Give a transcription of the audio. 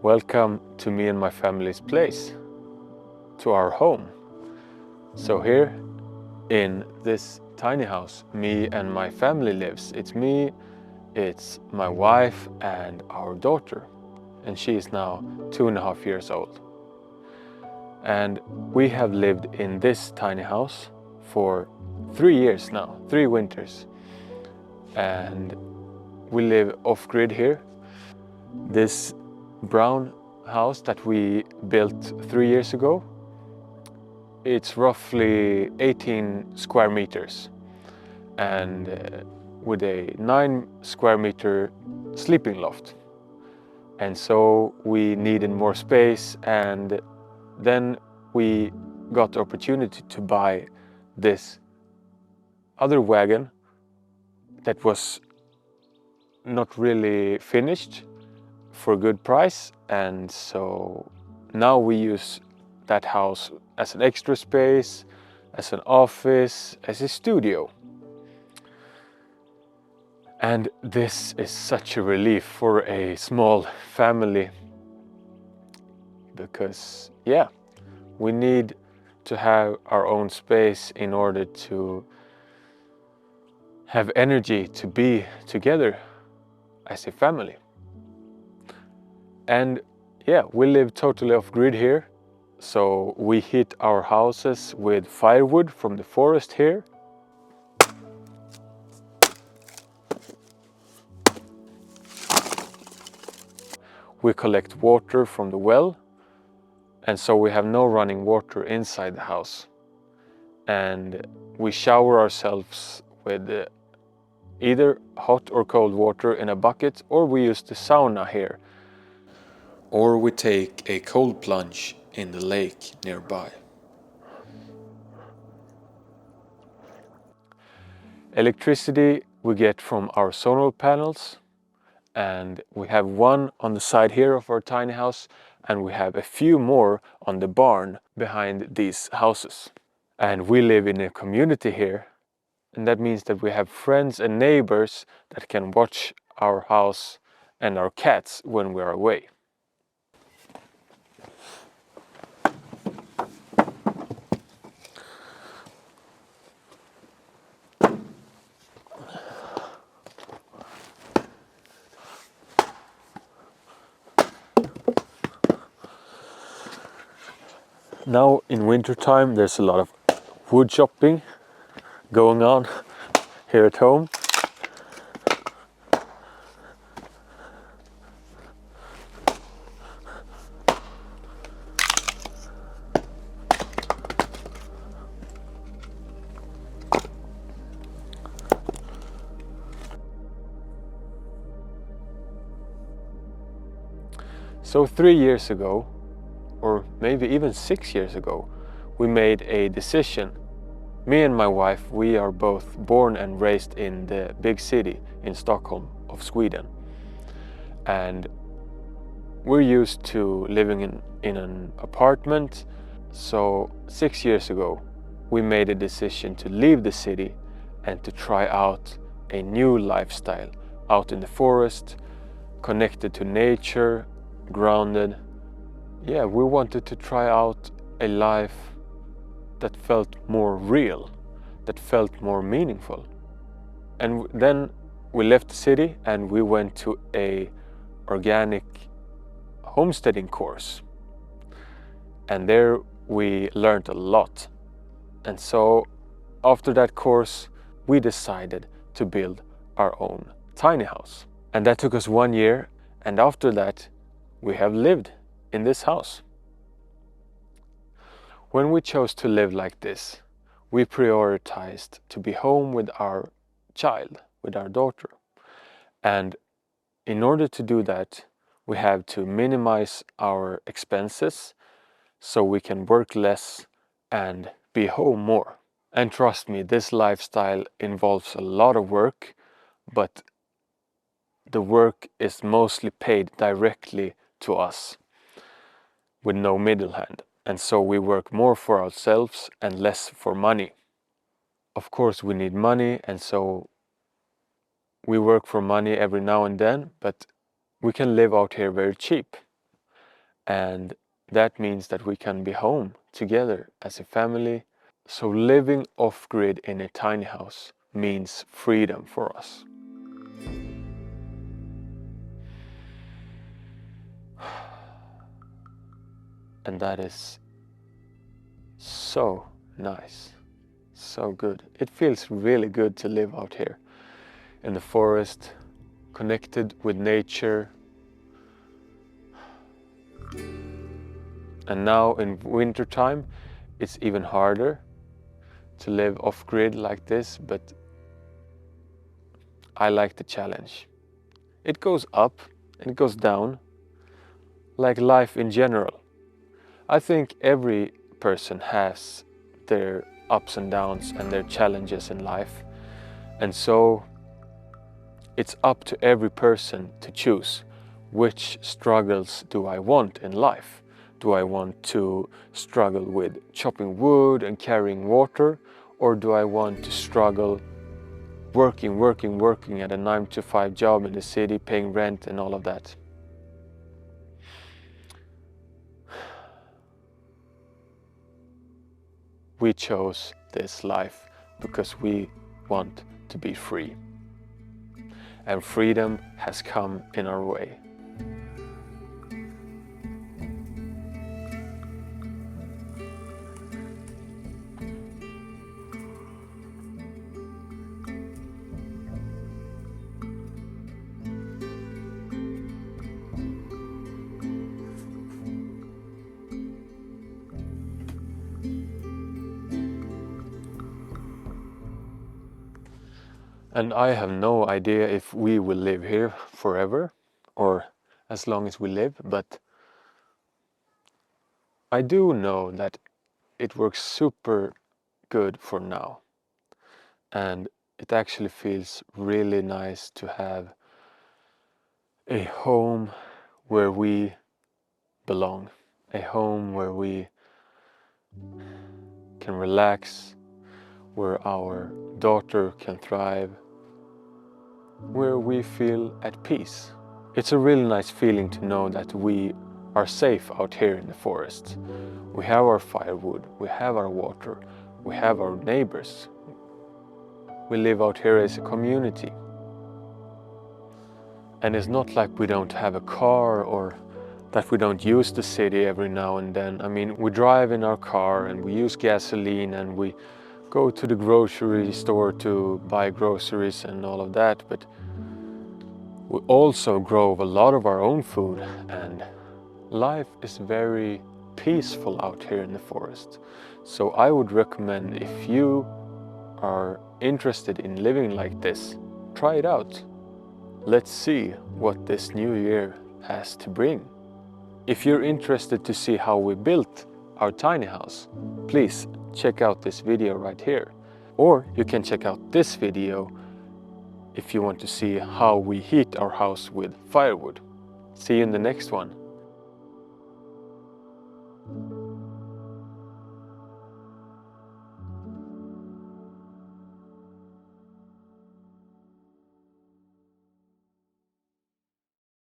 Welcome to me and my family's place, to our home. So here in this tiny house, me and my family lives. It's me, it's my wife and our daughter, and she is now 2.5 years old. And we have lived in this tiny house for 3 years now, 3 winters. And we live off-grid here. This brown house that we built 3 years ago, it's roughly 18 square meters and with a 9 square meter sleeping loft. And so we needed more space, and then we got the opportunity to buy this other wagon that was not really finished for a good price, and so now we use that house as an extra space, as an office, as a studio. And this is such a relief for a small family, because yeah, we need to have our own space in order to have energy to be together as a family. And yeah, we live totally off grid here. So we heat our houses with firewood from the forest here. We collect water from the well, and so we have no running water inside the house. And we shower ourselves with either hot or cold water in a bucket, or we use the sauna here. Or we take a cold plunge in the lake nearby. Electricity we get from our solar panels, and we have one on the side here of our tiny house, and we have a few more on the barn behind these houses. And we live in a community here, and that means that we have friends and neighbors that can watch our house and our cats when we are away. Now in winter time there's a lot of wood chopping going on here at home. So 3 years ago, or maybe even 6 years ago, we made a decision. Me and my wife, we are both born and raised in the big city in Stockholm of Sweden. And we're used to living in an apartment. So 6 years ago, we made a decision to leave the city and to try out a new lifestyle out in the forest, connected to nature, grounded. Yeah, we wanted to try out a life that felt more real, that felt more meaningful. And then we left the city and we went to a organic homesteading course. And there we learned a lot. And so after that course, we decided to build our own tiny house. And that took us 1 year. And after that, we have lived in this house. When we chose to live like this, we prioritized to be home with our child, with our daughter. And in order to do that, we have to minimize our expenses so we can work less and be home more. And trust me, this lifestyle involves a lot of work, but the work is mostly paid directly to us with no middle hand. And so we work more for ourselves and less for money. Of course we need money, and so we work for money every now and then, but we can live out here very cheap. And that means that we can be home together as a family. So living off-grid in a tiny house means freedom for us. And that is so nice, so good. It feels really good to live out here in the forest, connected with nature. And now in winter time, it's even harder to live off-grid like this, but I like the challenge. It goes up and it goes down, like life in general. I think every person has their ups and downs and their challenges in life. And so it's up to every person to choose which struggles do I want in life. Do I want to struggle with chopping wood and carrying water, or do I want to struggle working at a 9-to-5 job in the city, paying rent and all of that? We chose this life because we want to be free. And freedom has come in our way. And I have no idea if we will live here forever or as long as we live, but I do know that it works super good for now. And it actually feels really nice to have a home where we belong, a home where we can relax, where our daughter can thrive, where we feel at peace. It's a really nice feeling to know that we are safe out here in the forest. We have our firewood, we have our water, we have our neighbors. We live out here as a community. And it's not like we don't have a car or that we don't use the city every now and then. I mean, we drive in our car and we use gasoline and we go to the grocery store to buy groceries and all of that, but we also grow a lot of our own food, and life is very peaceful out here in the forest. So I would recommend, if you are interested in living like this, try it out. Let's see what this new year has to bring. If you're interested to see how we built our tiny house, please check out this video right here. Or you can check out this video if you want to see how we heat our house with firewood. See you in the next one.